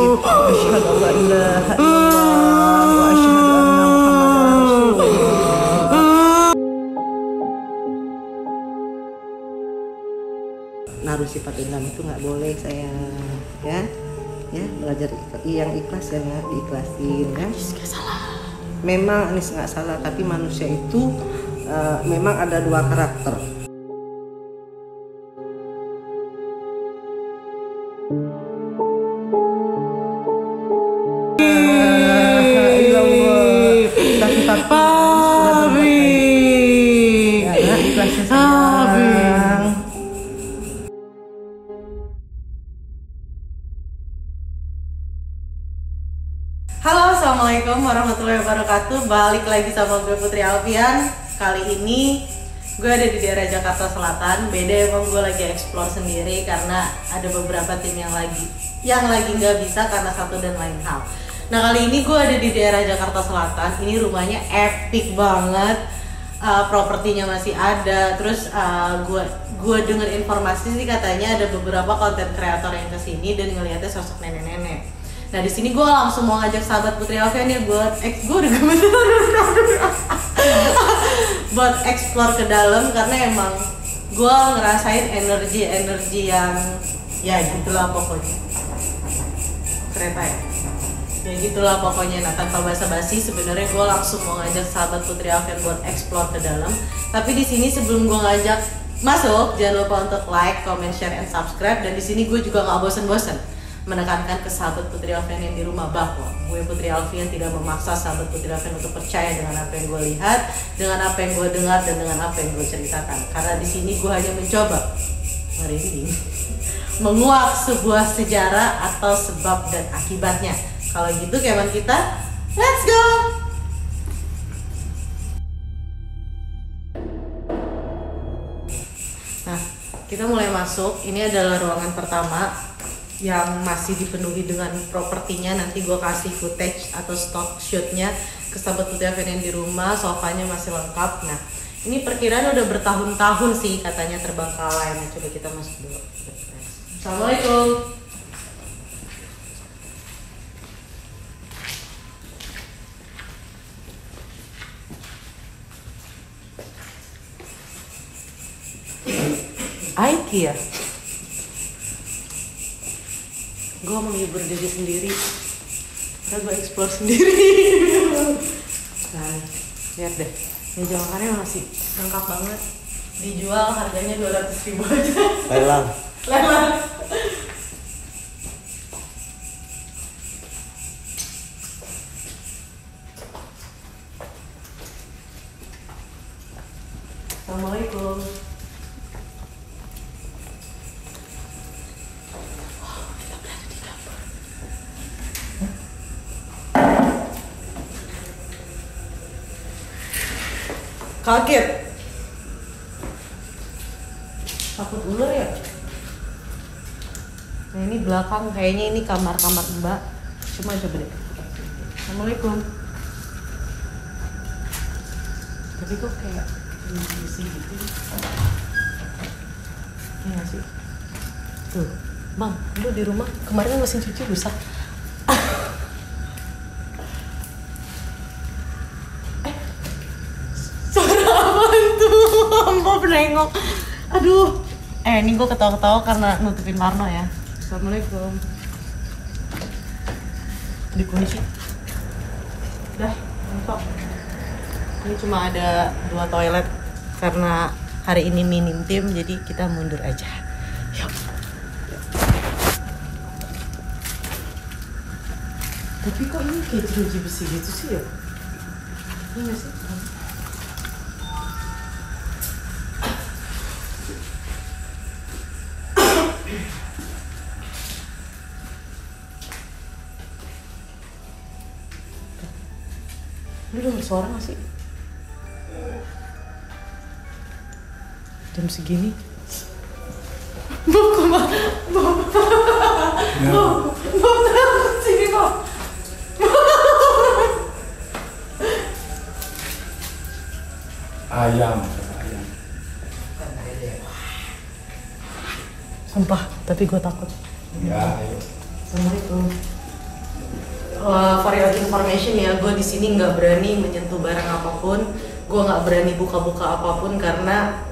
Asyhadu an la ilaha illallah wa asyhadu anna Muhammadar Rasulullah. Naruh sifat dendam itu nggak boleh saya, ya. Ya, belajar yang ikhlas ya, nggak diikhlasin ya. Nggak salah. Memang Anis nggak salah, tapi manusia itu memang ada dua karakter. Halo, assalamualaikum warahmatullahi wabarakatuh. Balik lagi sama gue Putri Alfian. Kali ini gue ada di daerah Jakarta Selatan. Beda emang gue lagi explore sendiri karena ada beberapa tim yang lagi nggak bisa karena satu dan lain hal. Nah, kali ini gue ada di daerah Jakarta Selatan. Ini rumahnya epic banget. Propertinya masih ada. Terus gue denger informasi sih katanya ada beberapa konten kreator yang kesini dan ngelihatnya sosok nenek-nenek. Nah, di sini gue langsung mau ngajak sahabat Putri Alfian ya buat gue udah buat explore ke dalam karena emang gue ngerasain energi yang ya gitulah pokoknya. Kereta ya gitulah pokoknya. Nah, tanpa basa-basi sebenarnya gue langsung mau ngajak sahabat Putri Alfian buat explore ke dalam. Tapi di sini sebelum gue ngajak masuk, jangan lupa untuk like, comment, share, and subscribe. Dan di sini gue juga nggak bosen-bosen menekankan ke sahabat Putri Alfian yang di rumah bahwa gue Putri Alfian tidak memaksa sahabat Putri Alfian untuk percaya dengan apa yang gue lihat, dengan apa yang gue dengar, dan dengan apa yang gue ceritakan. Karena di sini gue hanya mencoba merinding menguak sebuah sejarah atau sebab dan akibatnya. Kalau gitu keman kita, let's go! Nah, kita mulai masuk. Ini adalah ruangan pertama yang masih dipenuhi dengan propertinya. Nanti gue kasih footage atau stock shootnya ke sahabat Putri Alfian yang di rumah. Sofanya masih lengkap. Nah, ini perkiraan udah bertahun-tahun sih katanya terbengkalai. Nah, coba kita masuk dulu. Assalamualaikum. IKEA. Gue menghibur diri sendiri karena gue explore sendiri. Nah, lihat deh, meja makannya masih lengkap banget. Dijual harganya 200.000 aja. Lelang. Assalamualaikum. Kaget. Takut ular ya? Nah, ini belakang kayaknya ini kamar-kamar Mbak. Cuma coba deh. Assalamualaikum. Tapi kok kayak besi gitu. Iya gak sih? Tuh, Bang, lu di rumah kemarin mesin cuci rusak. Nengok, aduh, ini gue ketawa-ketawa karena nutupin Marno ya. Assalamualaikum. Dikunci. Udah, mentok. Ini cuma ada 2 toilet karena hari ini minim tim, jadi kita mundur aja. Yuk. Tapi kok ini kayak jeruji besi gitu sih ya? Ini gak sih? Lu denger suara gak sih? Jam segini? Bob, sini Bob. Ayam. Sumpah, tapi gue takut. Ya, ayo. Assalamualaikum. For your information ya, gue di sini nggak berani menyentuh barang apapun, gue nggak berani buka-buka apapun karena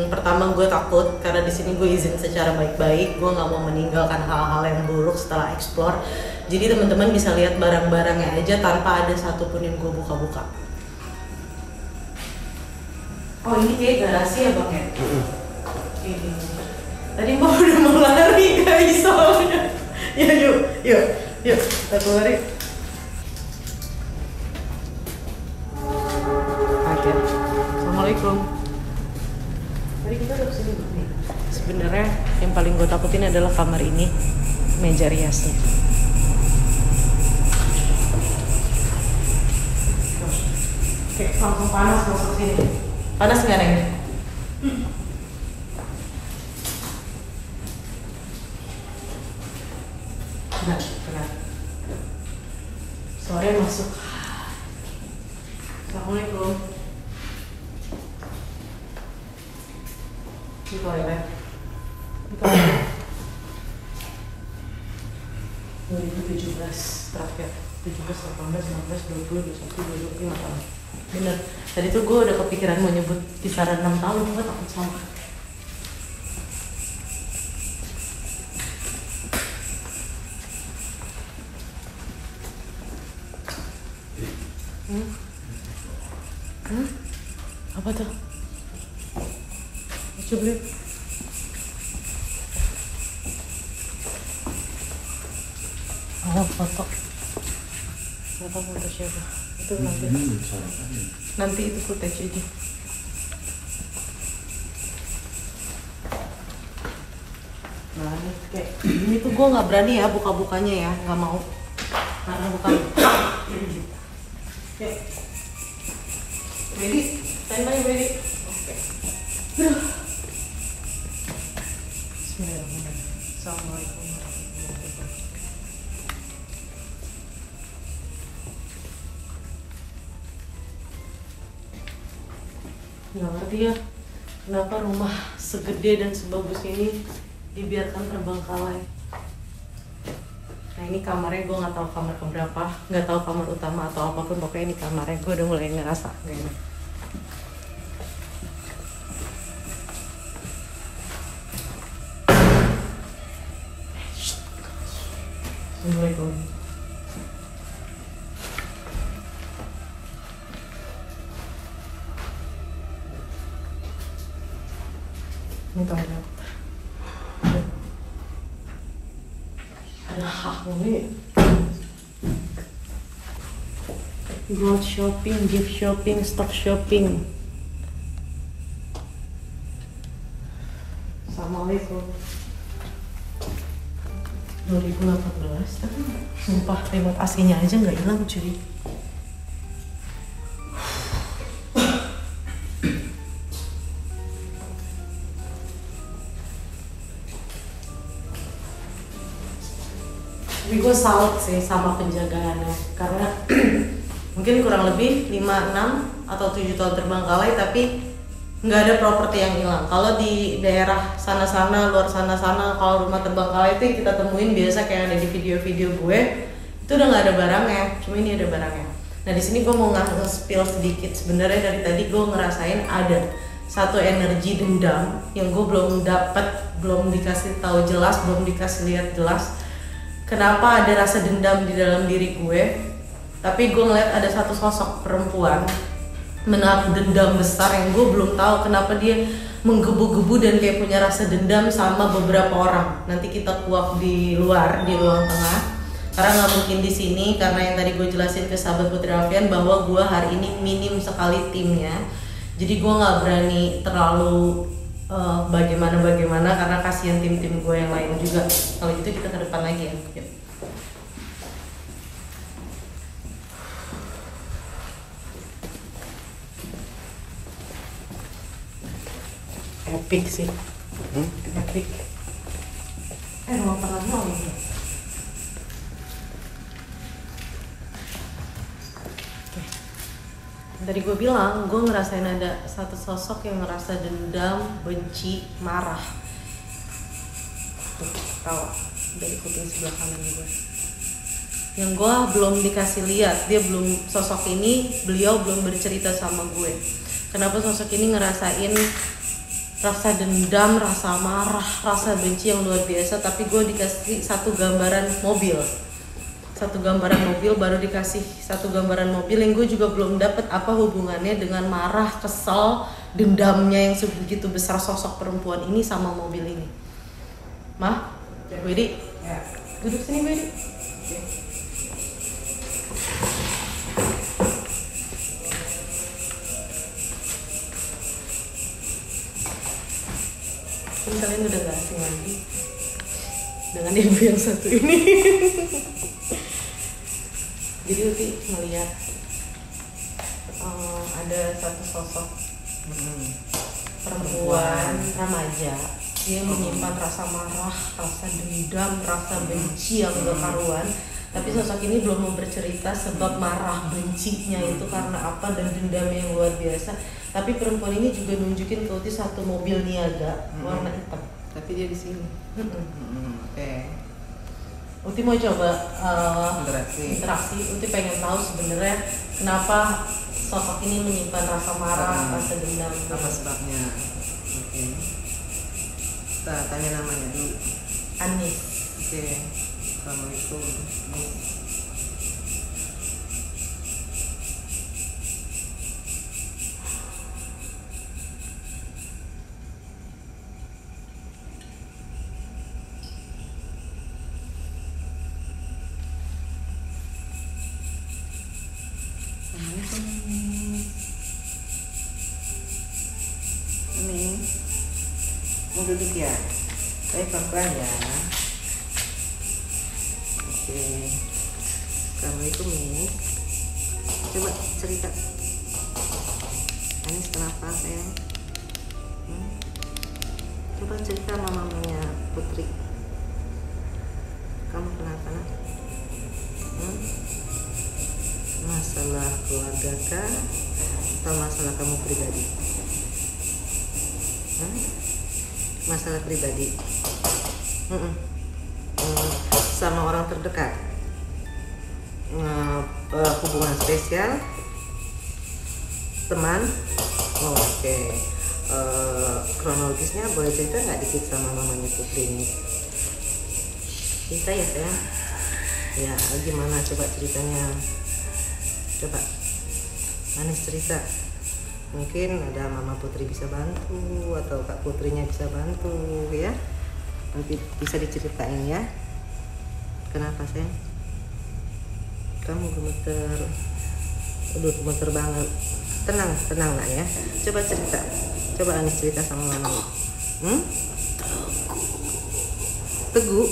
pertama gue takut karena di sini gue izin secara baik-baik, gue nggak mau meninggalkan hal-hal yang buruk setelah explore. Jadi teman-teman bisa lihat barang-barangnya aja tanpa ada satupun yang gue buka-buka. Oh ini kayak garasi ya bang ya? Ini. Tadi mbak udah mau lari guys soalnya. Ya yuk, kita keluar yuk. Oke. Assalamualaikum. Tadi kita udah kesini nih. Sebenarnya yang paling gue takutin adalah kamar ini, meja riasnya. Oke, langsung panas masuk sini. Panas nggak Neng? Benar. Sore masuk. Assalamualaikum. Ini toilet. 2017 terakhir. 17, 18, 19, 20, 21, 22, 5 tahun. Bener. Tadi tuh gue udah kepikiran mau nyebut kisaran 6 tahun, gue takut sama. Apa tuh? Coba beli. Oh, foto. Foto siapa? Itu nanti itu footage aja. Nah ini kayak ini tuh gue nggak berani ya buka-bukanya ya, nggak mau karena bukan. Oke, ready? Standby ready? Oke. Bismillahirrahmanirrahim. Assalamualaikum warahmatullahi wabarakatuh. Nggak ngerti ya kenapa rumah segede dan sebagus ini dibiarkan terbengkalai. Nah ini kamarnya, gue nggak tahu kamar keberapa, nggak tahu kamar utama atau apapun, pokoknya ini kamarnya. Gue udah mulai ngerasa gak enak. Assalamualaikum. Ini toilet. Ada hak nih. Gold shopping, gift shopping, stock shopping. Assalamualaikum. 2018 tapi sumpah remote AC-nya aja nggak hilang cuy. Tapi gue salut sih sama penjagaannya karena mungkin kurang lebih 5, 6 atau 7 tahun terbengkalai tapi nggak ada properti yang hilang. Kalau di daerah sana-sana, luar sana-sana, kalau rumah terbengkalai itu yang kita temuin biasa kayak ada di video-video gue, itu udah nggak ada barangnya, cuma ini ada barangnya. Nah di sini gue mau nge-spill sedikit. Sebenarnya dari tadi gue ngerasain ada satu energi dendam yang gue belum dapet, belum dikasih tahu jelas, belum dikasih lihat jelas. Kenapa ada rasa dendam di dalam diri gue? Tapi gue ngeliat ada satu sosok perempuan menaruh dendam besar yang gue belum tahu kenapa dia menggebu-gebu dan kayak punya rasa dendam sama beberapa orang. Nanti kita kuak di luar, di ruang tengah. Karena nggak mungkin di sini karena yang tadi gue jelasin ke sahabat Putri Alfian bahwa gue hari ini minim sekali timnya. Jadi gue nggak berani terlalu bagaimana karena kasihan tim-tim gue yang lain juga. Kalau gitu kita ke depan lagi ya. Yuk. Epic sih. Epic. Ruang tengahnya ini. Tadi gue bilang, gue ngerasain ada satu sosok yang ngerasa dendam, benci, marah. Tuh, tawa dari kuping sebelah kanan gue. yang gue belum dikasih lihat. Dia belum, sosok ini beliau belum bercerita sama gue kenapa sosok ini ngerasain rasa dendam, rasa marah, rasa benci yang luar biasa. Tapi gue dikasih satu gambaran mobil, baru dikasih satu gambaran mobil yang gue juga belum dapet apa hubungannya dengan marah, kesel, dendamnya yang sebegitu besar sosok perempuan ini sama mobil ini. Mah, Wedi, duduk sini Wedi. Kan kalian udah gak asing lagi dengan ibu yang satu ini. Jadi Uti ngeliat ada satu sosok perempuan remaja yang menyimpan rasa marah, rasa dendam, rasa benci yang gak karuan. Tapi sosok ini belum mau bercerita sebab marah bencinya itu karena apa dan dendamnya yang luar biasa. Tapi perempuan ini juga nunjukin ke Uti satu mobil niaga warna hitam. Tapi dia di sini. Oke. Uti mau coba interaksi. Uti pengen tahu sebenarnya kenapa sosok ini menyimpan rasa marah, rasa dendam. Apa sebabnya? Oke. Kita tanya namanya dulu. Anis. Oke. Assalamualaikum. Ini mau duduk ya? Saya pelan-pelan ya. Oke. Assalamualaikum nih. Coba cerita. Anis kenapa sayang? Coba cerita sama mamanya Putri. Kamu kenapa nak? Masalah keluarga kah? Atau masalah kamu pribadi? Masalah pribadi. Sama orang terdekat. Hubungan spesial, teman. Oke. Kronologisnya boleh cerita nggak dikit sama mamanya Putri ini? Cerita ya sayang. Ya gimana coba ceritanya? Coba Anis cerita. Mungkin ada Mama Putri bisa bantu atau Kak Putrinya bisa bantu ya. Nanti bisa diceritain ya. Kenapa sayang? Kamu gemeter. Aduh gemeter banget. Tenang nak ya. Coba cerita. Coba Anis cerita sama Mama. Teguh.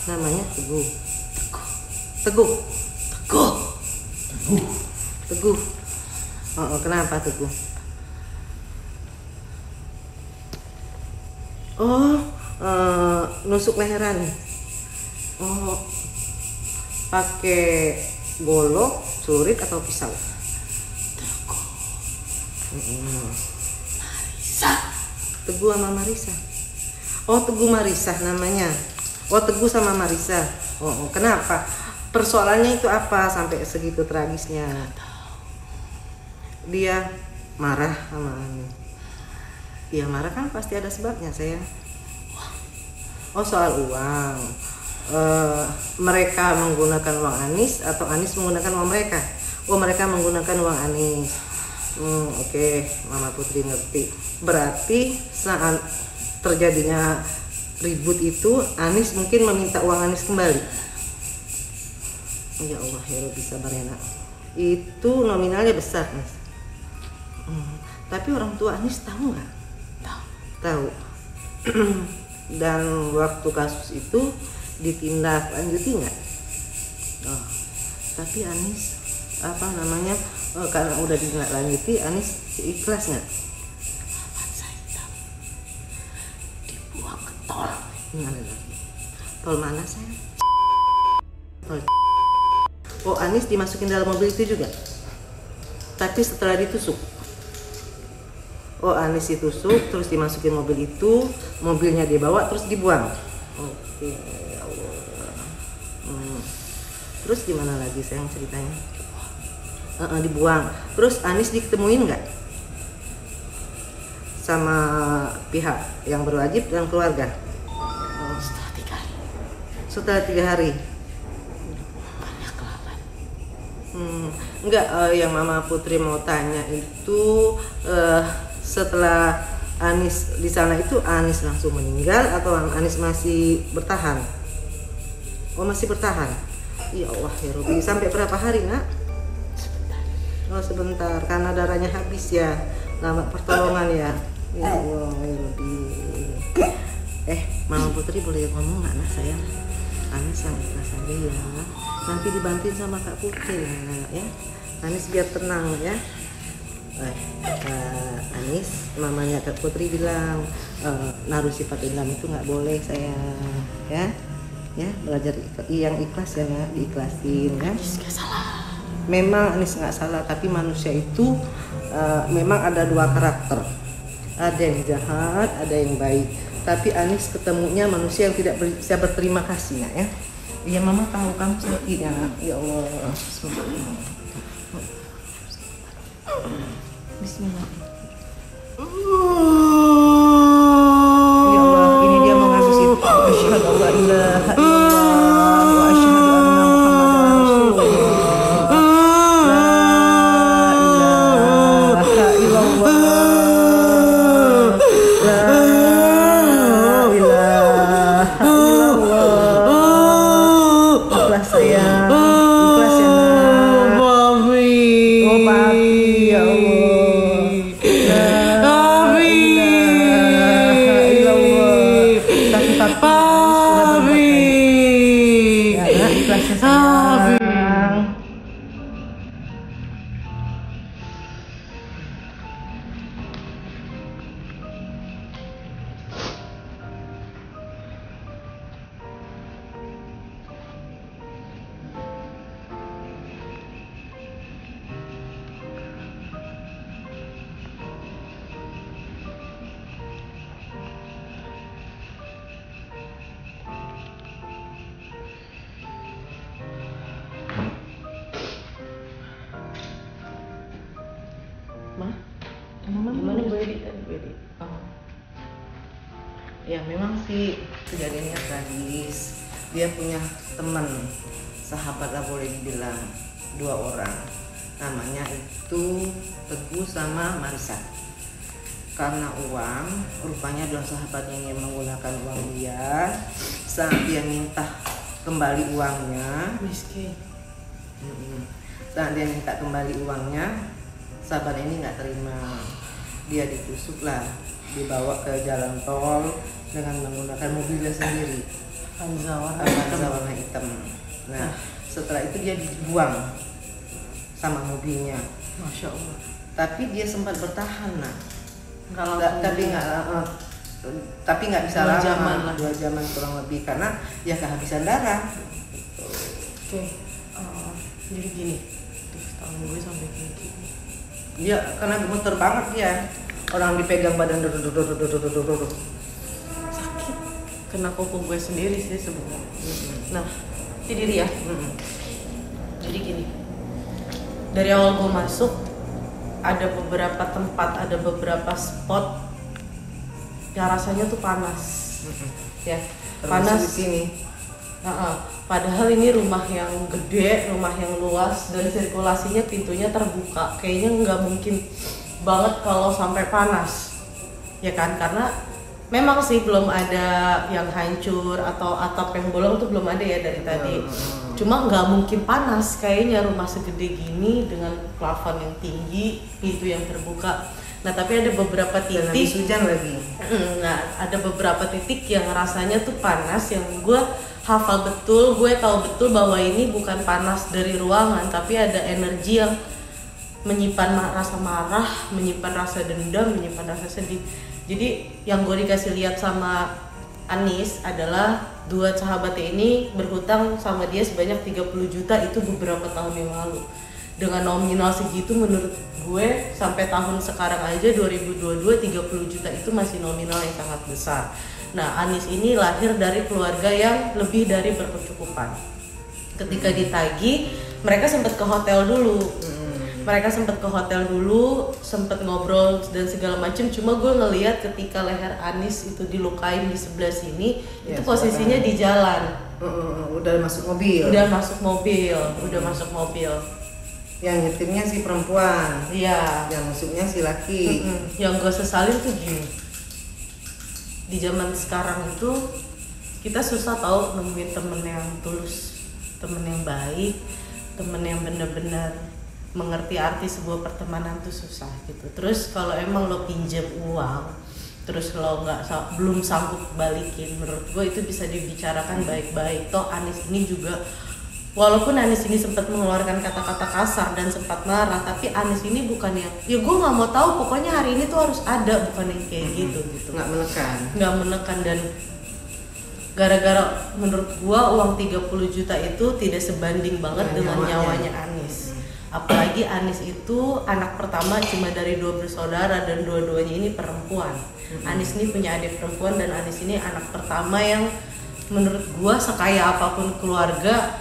Namanya Teguh. Teguh. Oh, kenapa Teguh? Nusuk leheran. Pakai golok, celurit atau pisau? Marisa. Teguh sama Marisa. Teguh Marisa namanya. Teguh sama Marisa. Kenapa? Persoalannya itu apa sampai segitu tragisnya? Dia marah sama Anis. Dia marah kan pasti ada sebabnya sayang. Soal uang. Mereka menggunakan uang Anis atau Anis menggunakan uang mereka? Mereka menggunakan uang Anis. Oke, Mama Putri ngerti. Berarti saat terjadinya ribut itu Anis mungkin meminta uang Anis kembali. Ya Allah, ya Rabbi sabar ya nak. Itu nominalnya besar Mas. Tapi orang tua Anis tahu nggak? Tahu. Dan waktu kasus itu ditindaklanjuti nggak? Tapi Anis karena udah ditindaklanjuti, Anis ikhlas nggak? Dibuang ke tol. Tol mana sayang? Tol. Anis dimasukin dalam mobil itu juga, tapi setelah ditusuk. Anis ditusuk terus dimasukin mobil itu, mobilnya dibawa terus dibuang. Oke, ya Allah. Terus gimana lagi sayang ceritanya? Dibuang. Terus Anis diketemuin nggak sama pihak yang berwajib dan keluarga? Setelah 3 hari. Setelah 3 hari. Banyak kelaban. Enggak, yang Mama Putri mau tanya itu setelah Anis di sana itu Anis langsung meninggal atau Anis masih bertahan? Oh, masih bertahan. Ya Allah ya Robi, sampai berapa hari nak? Sebentar. Oh sebentar, karena darahnya habis ya, lama pertolongan ya. Ya Allah ya Robi. Mama Putri boleh ngomong nggak nak sayang? Anis yang ikhlas aja ya. Nanti dibantuin sama Kak Putri ya. Anis biar tenang ya. Anis, mamanya Kak Putri bilang naruh sifat dendam itu nggak boleh sayang ya. Ya belajar yang ikhlas ya, diikhlasin ya. Anis gak salah. Memang Anis nggak salah, tapi manusia itu memang ada 2 karakter, ada yang jahat, ada yang baik. Tapi Anis ketemunya manusia yang tidak bisa berterima kasih ya. Iya Mama tahu kamu sakit ya. Ya Allah. Bismillah. Ya Allah, ini dia mau ngasih itu. Asyhadu an la ilaha illallah wa asyhadu anna Muhammadar Rasulullah. La ilaha illallah. La ilaha illallah. Ikhlas sayang. Ikhlas ya nak. Mami. Oh papi ya Allah. Gimana gue edit? Ya memang sih kejadiannya tragis. Dia punya teman, sahabat lah boleh dibilang, 2 orang. Namanya itu Teguh sama Marisa. Karena uang, rupanya 2 sahabatnya yang menggunakan uang dia. Saat dia minta kembali uangnya, Miskin. saat dia minta kembali uangnya, sahabat ini nggak terima. Dia ditusuk lah, dibawa ke jalan tol dengan menggunakan mobilnya sendiri, Hanza warna hitam. Nah setelah itu dia dibuang sama mobilnya. Masya Allah. Tapi dia sempat bertahan nah. Kalau Tapi nggak bisa 2 lama, jaman lah. 2 jaman kurang lebih, karena ya kehabisan darah. Oke. Jadi gini. Tangan gue sampai kayak gini. Dia karena gemeter banget dia. Orang dipegang badan Sakit. Kena kuku gue sendiri sih sebenarnya. Nah, itu diri ya. Jadi gini. Dari awal gue masuk, ada beberapa tempat, ada beberapa spot yang rasanya tuh panas. Ya, panas di sini. Padahal ini rumah yang gede, rumah yang luas, dan sirkulasinya pintunya terbuka. Kayaknya nggak mungkin banget kalau sampai panas, ya kan? Karena memang sih belum ada yang hancur atau atap yang bolong tuh belum ada ya dari tadi. Cuma nggak mungkin panas kayaknya rumah segede gini dengan plafon yang tinggi, pintu yang terbuka. Nah tapi ada beberapa titik. Habis hujan lagi. Nah ada beberapa titik yang rasanya tuh panas, yang gue hafal betul, gue tahu betul bahwa ini bukan panas dari ruangan, tapi ada energi yang menyimpan rasa marah, menyimpan rasa dendam, menyimpan rasa sedih. Jadi yang gue dikasih lihat sama Anis adalah 2 sahabatnya ini berhutang sama dia sebanyak 30 juta itu beberapa tahun yang lalu. Dengan nominal segitu menurut gue sampai tahun sekarang aja 2022 30 juta itu masih nominal yang sangat besar. Nah Anis ini lahir dari keluarga yang lebih dari berkecukupan. Ketika ditagih, mereka sempat ke hotel dulu. Mereka sempat ke hotel dulu, sempat ngobrol dan segala macam. Cuma gue ngelihat ketika leher Anis itu dilukain di sebelah sini, Ya, itu posisinya di jalan. Udah masuk mobil. Udah masuk mobil. Yang nyetirnya si perempuan. Iya. Yang masuknya si laki. Yang gue sesalin tuh gini. Di zaman sekarang itu kita susah tahu nemuin temen yang tulus, temen yang baik, temen yang benar-benar mengerti arti sebuah pertemanan tuh susah gitu. Terus kalau emang lo pinjam uang, terus lo belum sanggup balikin, menurut gue itu bisa dibicarakan baik-baik. Toh Anis ini juga, walaupun Anis ini sempat mengeluarkan kata-kata kasar dan sempat marah, tapi Anis ini bukan yang, ya gue nggak mau tahu, pokoknya hari ini tuh harus ada, bukan yang kayak gitu. Nggak menekan. Dan gara-gara menurut gue uang 30 juta itu tidak sebanding banget dengan nyawanya Anis. Apalagi Anis itu anak pertama cuma dari 2 bersaudara dan dua-duanya ini perempuan. Anis ini punya adik perempuan dan Anis ini anak pertama yang menurut gua sekaya apapun keluarga,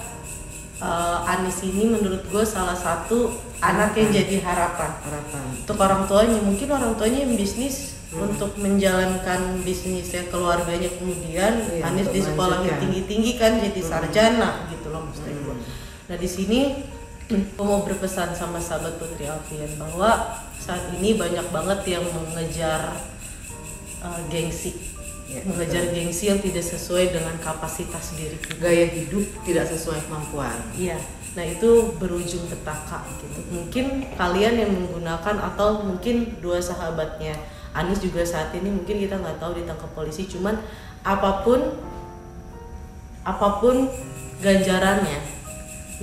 Anis ini menurut gua salah satu anak yang jadi harapan untuk orang tuanya. Mungkin orang tuanya yang bisnis untuk menjalankan bisnisnya keluarganya, kemudian Anis di sekolah yang tinggi-tinggi kan jadi sarjana gitu loh maksud gua. Nah di sini aku mau berpesan sama sahabat Putri Alfian bahwa saat ini banyak banget yang mengejar gengsi, mengejar gengsi yang tidak sesuai dengan kapasitas diri kita. Gaya hidup tidak sesuai kemampuan. Iya, nah itu berujung petaka gitu. Mungkin kalian yang menggunakan atau mungkin dua sahabatnya Anis juga saat ini mungkin kita nggak tahu ditangkap polisi. Cuman apapun ganjarannya,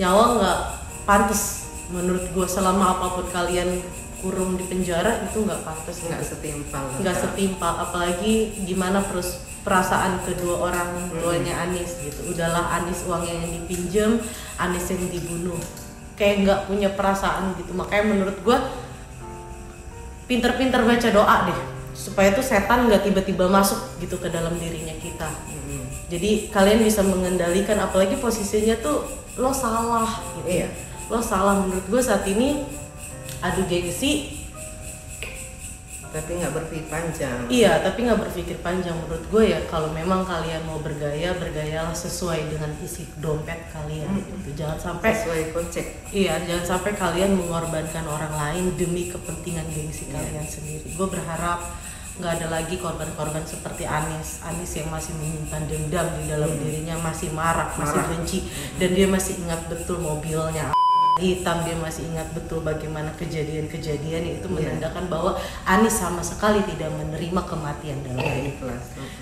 nyawa nggak pantas menurut gue. Selama apapun kalian kurung di penjara itu nggak pantas, nggak setimpal. Apalagi gimana perasaan kedua orang tuanya Anis gitu. Udahlah Anis uangnya yang dipinjam, Anis yang dibunuh, kayak nggak punya perasaan gitu. Makanya menurut gue pinter-pinter baca doa deh supaya tuh setan nggak tiba-tiba masuk gitu ke dalam dirinya kita. Jadi kalian bisa mengendalikan, apalagi posisinya tuh lo salah gitu. Lo salah menurut gue saat ini adu gengsi tapi nggak berpikir panjang. Iya, tapi nggak berpikir panjang menurut gue ya. Kalau memang kalian mau bergaya, bergayalah sesuai dengan isi dompet kalian gitu. Jangan sampai sesuai kocek. Iya, jangan sampai kalian mengorbankan orang lain demi kepentingan gengsi kalian sendiri. Gue berharap nggak ada lagi korban-korban seperti Anis yang masih menyimpan dendam di dalam dirinya, masih marah, masih benci, dan dia masih ingat betul mobilnya hitam, dia masih ingat betul bagaimana kejadian-kejadian itu menandakan bahwa Anis sama sekali tidak menerima kematian dalam hidup.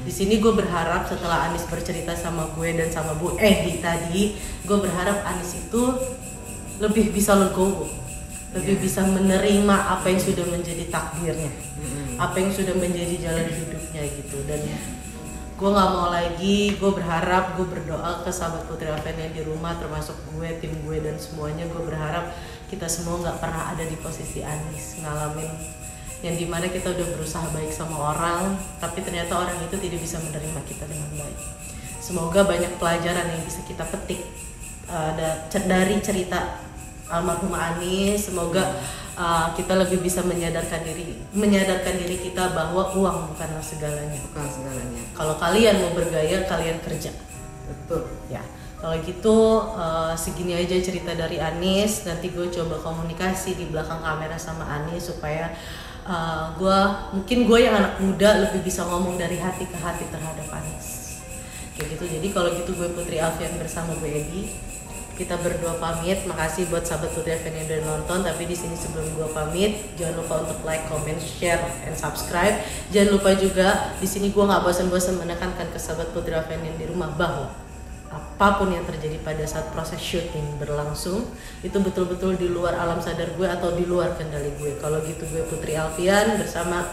Di sini gue berharap setelah Anis bercerita sama gue dan sama Bu Edi tadi, gue berharap Anis itu lebih bisa legowo, lebih bisa menerima apa yang sudah menjadi takdirnya, apa yang sudah menjadi jalan hidupnya gitu. Dan gue nggak mau lagi, gue berharap, gue berdoa ke sahabat Putri Alfian yang di rumah, termasuk gue, tim gue dan semuanya. Gue berharap kita semua nggak pernah ada di posisi Anis, ngalamin yang dimana kita udah berusaha baik sama orang, tapi ternyata orang itu tidak bisa menerima kita dengan baik. Semoga banyak pelajaran yang bisa kita petik dari cerita almarhumah Anis. Semoga kita lebih bisa menyadarkan diri kita bahwa uang bukanlah segalanya. Kalau kalian mau bergaya, kalian kerja. Betul. Ya. Kalau gitu segini aja cerita dari Anis. Nanti gue coba komunikasi di belakang kamera sama Anis supaya mungkin gue yang anak muda lebih bisa ngomong dari hati ke hati terhadap Anis. Kayak gitu. Jadi kalau gitu gue Putri Alfian bersama Bu Edi. Kita berdua pamit. Makasih buat sahabat Putri Alfian yang udah nonton. Tapi di sini sebelum gue pamit, jangan lupa untuk like, comment, share, and subscribe. Jangan lupa juga di sini gue nggak bosan-bosan menekankan ke sahabat Putri Alfian yang di rumah bahwa apapun yang terjadi pada saat proses syuting berlangsung itu betul-betul di luar alam sadar gue atau di luar kendali gue. Kalau gitu gue Putri Alfian bersama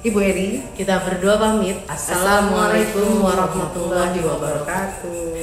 Ibu Eri. Kita berdua pamit. Assalamualaikum warahmatullahi wabarakatuh.